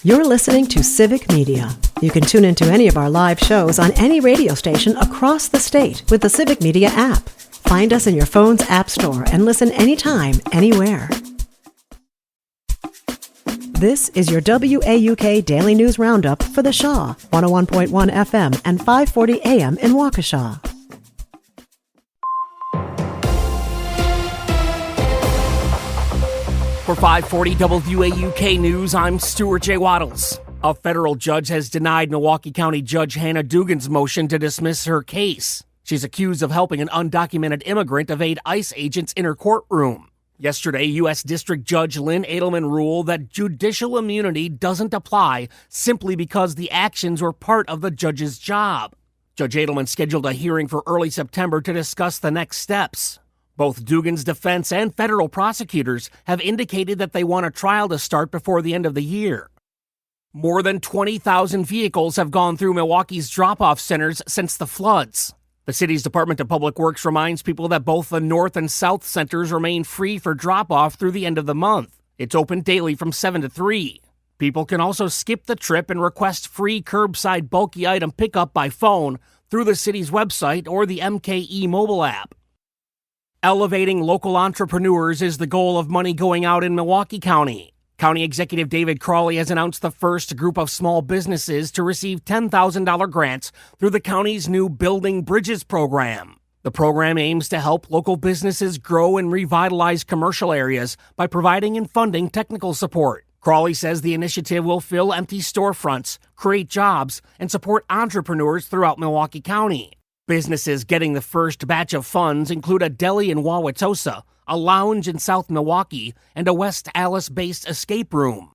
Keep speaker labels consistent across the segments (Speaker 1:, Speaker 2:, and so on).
Speaker 1: You're listening to Civic Media. You can tune into any of our live shows on any radio station across the state with the Civic Media app. Find us in your phone's app store and listen anytime, anywhere. This is your WAUK Daily News Roundup for the Shaw, 101.1 FM and 540 AM in Waukesha.
Speaker 2: For 540 WAUK News, I'm Stuart J. Waddles. A federal judge has denied Milwaukee County Judge Hannah Dugan's motion to dismiss her case. She's accused of helping an undocumented immigrant evade ICE agents in her courtroom. Yesterday, U.S. District Judge Lynn Edelman ruled that judicial immunity doesn't apply simply because the actions were part of the judge's job. Judge Edelman scheduled a hearing for early September to discuss the next steps. Both Dugan's defense and federal prosecutors have indicated that they want a trial to start before the end of the year. More than 20,000 vehicles have gone through Milwaukee's drop-off centers since the floods. The city's Department of Public Works reminds people that both the North and South centers remain free for drop-off through the end of the month. It's open daily from 7 to 3. People can also skip the trip and request free curbside bulky item pickup by phone through the city's website or the MKE mobile app. Elevating local entrepreneurs is the goal of Money Going Out in Milwaukee County. County Executive David Crawley has announced the first group of small businesses to receive $10,000 grants through the county's new Building Bridges program. The program aims to help local businesses grow and revitalize commercial areas by providing and funding technical support. Crawley says the initiative will fill empty storefronts, create jobs, and support entrepreneurs throughout Milwaukee County. Businesses getting the first batch of funds include a deli in Wauwatosa, a lounge in South Milwaukee, and a West Allis-based escape room.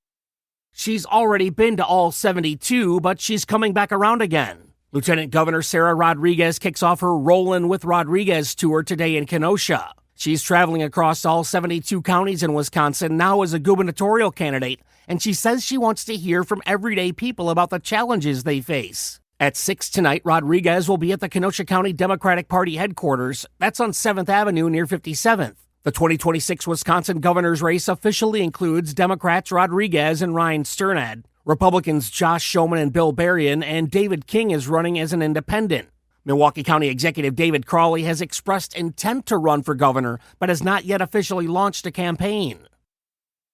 Speaker 2: She's already been to all 72, but she's coming back around again. Lieutenant Governor Sarah Rodriguez kicks off her Rollin' with Rodriguez tour today in Kenosha. She's traveling across all 72 counties in Wisconsin now as a gubernatorial candidate, and she says she wants to hear from everyday people about the challenges they face. At 6 tonight, Rodriguez will be at the Kenosha County Democratic Party headquarters. That's on 7th Avenue near 57th. The 2026 Wisconsin governor's race officially includes Democrats Rodriguez and Ryan Sternad, Republicans Josh Schoman and Bill Berrien, and David King is running as an independent. Milwaukee County Executive David Crawley has expressed intent to run for governor, but has not yet officially launched a campaign.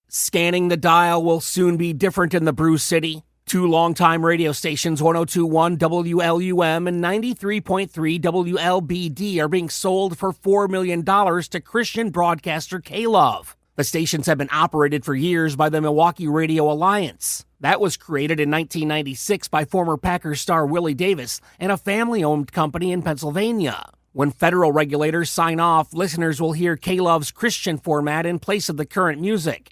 Speaker 2: Scanning the dial will soon be different in the Brew City. 2 longtime radio stations, 102.1 WLUM and 93.3 WLBD, are being sold for $4 million to Christian broadcaster K-Love. The stations have been operated for years by the Milwaukee Radio Alliance. That was created in 1996 by former Packers star Willie Davis and a family-owned company in Pennsylvania. When federal regulators sign off, listeners will hear K-Love's Christian format in place of the current music.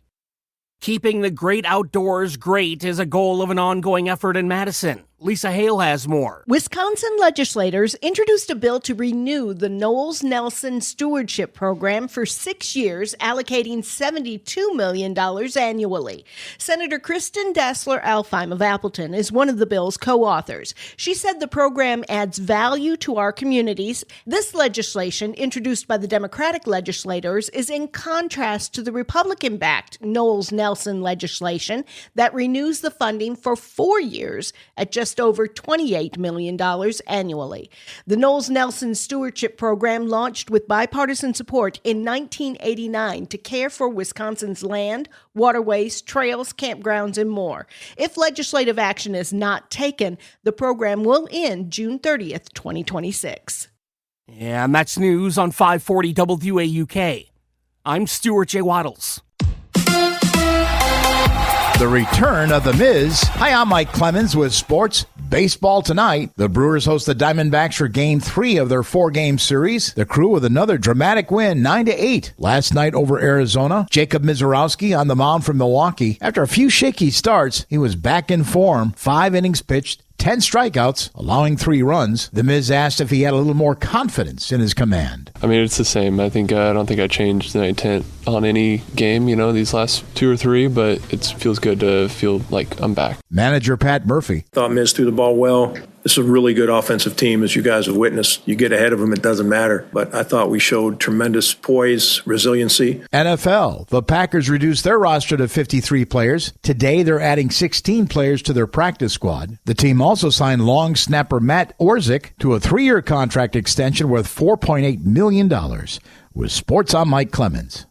Speaker 2: Keeping the great outdoors great is a goal of an ongoing effort in Madison. Lisa Hale has more.
Speaker 3: Wisconsin legislators introduced a bill to renew the Knowles-Nelson Stewardship Program for 6 years, allocating $72 million annually. Senator Kristen Dassler-Alfheim of Appleton is one of the bill's co-authors. She said the program adds value to our communities. This legislation, introduced by the Democratic legislators, is in contrast to the Republican-backed Knowles-Nelson legislation that renews the funding for 4 years at just over $28 million annually. The Knowles-Nelson Stewardship Program launched with bipartisan support in 1989 to care for Wisconsin's land, waterways, trails, campgrounds, and more. If legislative action is not taken, the program will end June 30th, 2026.
Speaker 2: Yeah, and that's news on 540 WAUK. I'm Stuart J. Waddles.
Speaker 4: The return of The Miz. Hi, I'm Mike Clemens with sports. Baseball tonight. The Brewers host the Diamondbacks for Game 3 of their 4-game series. The Crew with another dramatic win, 9-8 last night over Arizona. Jacob Mizorowski on the mound for Milwaukee. After a few shaky starts, he was back in form. 5 innings pitched, 10 strikeouts, allowing 3 runs. The Miz asked if he had a little more confidence in his command.
Speaker 5: I mean, it's the same. I don't think I changed the intent on any game, these last 2 or 3, but it feels good to feel like I'm back.
Speaker 4: Manager Pat Murphy.
Speaker 6: Thought Miz threw the ball well. This is a really good offensive team, as you guys have witnessed. You get ahead of them, it doesn't matter. But I thought we showed tremendous poise, resiliency.
Speaker 4: NFL. The Packers reduced their roster to 53 players. Today, they're adding 16 players to their practice squad. The team also signed long snapper Matt Orzik to a 3-year contract extension worth $4.8 million. With Sports, I'm Mike Clemens.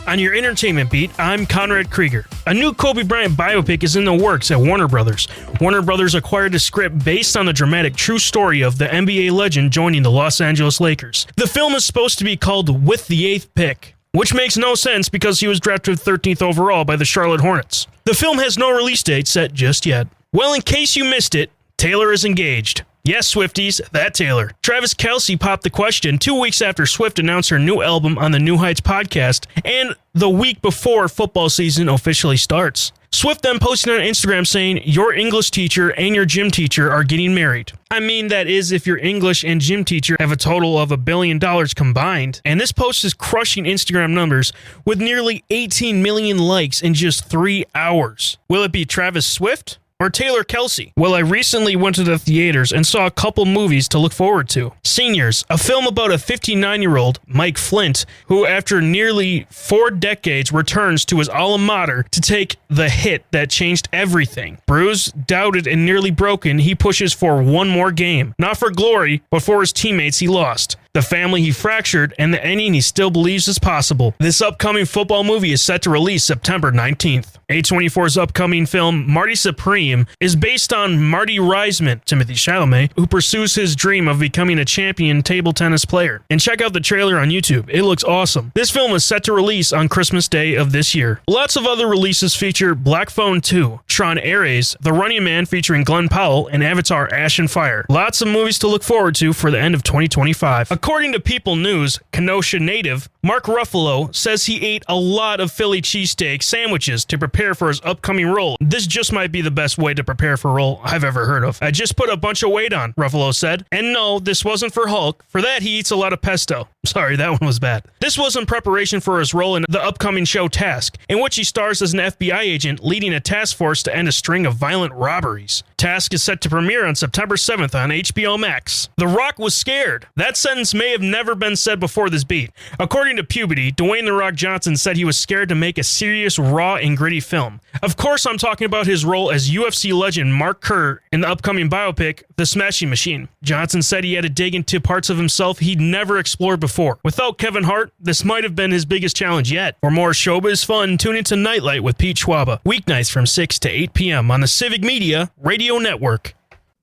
Speaker 7: On your entertainment beat, I'm Conrad Krieger. A new Kobe Bryant biopic is in the works at Warner Brothers. Warner Brothers acquired a script based on the dramatic true story of the NBA legend joining the Los Angeles Lakers. The film is supposed to be called With the Eighth Pick, which makes no sense because he was drafted 13th overall by the Charlotte Hornets. The film has no release date set just yet. Well, in case you missed it, Taylor is engaged. Yes, Swifties, that Taylor. Travis Kelce popped the question 2 weeks after Swift announced her new album on the New Heights podcast and the week before football season officially starts. Swift then posted on Instagram saying, "Your English teacher and your gym teacher are getting married." I mean, that is if your English and gym teacher have a total of $1 billion combined. And this post is crushing Instagram numbers with nearly 18 million likes in just 3 hours. Will it be Travis Swift or Taylor Kelce? Well, I recently went to the theaters and saw a couple movies to look forward to. Seniors, a film about a 59-year-old, Mike Flint, who after nearly 4 decades returns to his alma mater to take the hit that changed everything. Bruised, doubted, and nearly broken, he pushes for one more game. Not for glory, but for his teammates he lost, the family he fractured, and the ending he still believes is possible. This upcoming football movie is set to release September 19th. A24's upcoming film, Marty Supreme, is based on Marty Reisman, Timothy Chalamet, who pursues his dream of becoming a champion table tennis player. And check out the trailer on YouTube. It looks awesome. This film is set to release on Christmas Day of this year. Lots of other releases feature Black Phone 2, Tron Ares, The Running Man featuring Glenn Powell, and Avatar Ash and Fire. Lots of movies to look forward to for the end of 2025. According to People News, Kenosha native Mark Ruffalo says he ate a lot of Philly cheesesteak sandwiches to prepare for his upcoming role. This just might be the best way to prepare for a role I've ever heard of. I just put a bunch of weight on, Ruffalo said. And no, this wasn't for Hulk. For that, he eats a lot of pesto. Sorry, that one was bad. This was in preparation for his role in the upcoming show Task, in which he stars as an FBI agent leading a task force to end a string of violent robberies. Task is set to premiere on September 7th on HBO Max. The Rock was scared. That sentence may have never been said before this beat. According to Puberty, Dwayne "The Rock" Johnson said he was scared to make a serious, raw, and gritty film. Of course, I'm talking about his role as UFC legend Mark Kerr in the upcoming biopic, The Smashing Machine. Johnson said he had to dig into parts of himself he'd never explored before. Without Kevin Hart, this might have been his biggest challenge yet. For more showbiz fun, tune into Nightlight with Pete Schwaba, weeknights from 6 to 8 p.m. on the Civic Media Radio Network.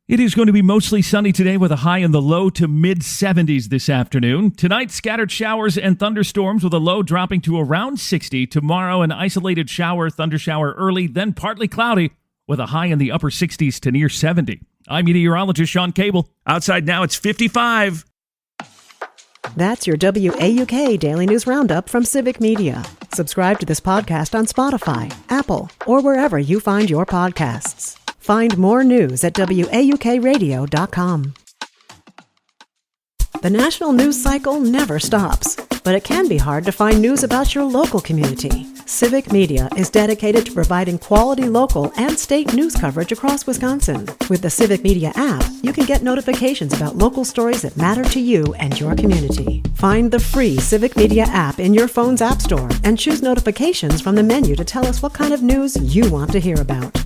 Speaker 8: It is going to be mostly sunny today with a high in the low to mid-70s this afternoon. Tonight, scattered showers and thunderstorms with a low dropping to around 60. Tomorrow, an isolated thundershower early, then partly cloudy with a high in the upper 60s to near 70. I'm meteorologist Sean Cable. Outside now, it's 55.
Speaker 1: That's your WAUK Daily News Roundup from Civic Media. Subscribe to this podcast on Spotify, Apple, or wherever you find your podcasts. Find more news at WAUKradio.com. The national news cycle never stops, but it can be hard to find news about your local community. Civic Media is dedicated to providing quality local and state news coverage across Wisconsin. With the Civic Media app, you can get notifications about local stories that matter to you and your community. Find the free Civic Media app in your phone's app store and choose notifications from the menu to tell us what kind of news you want to hear about.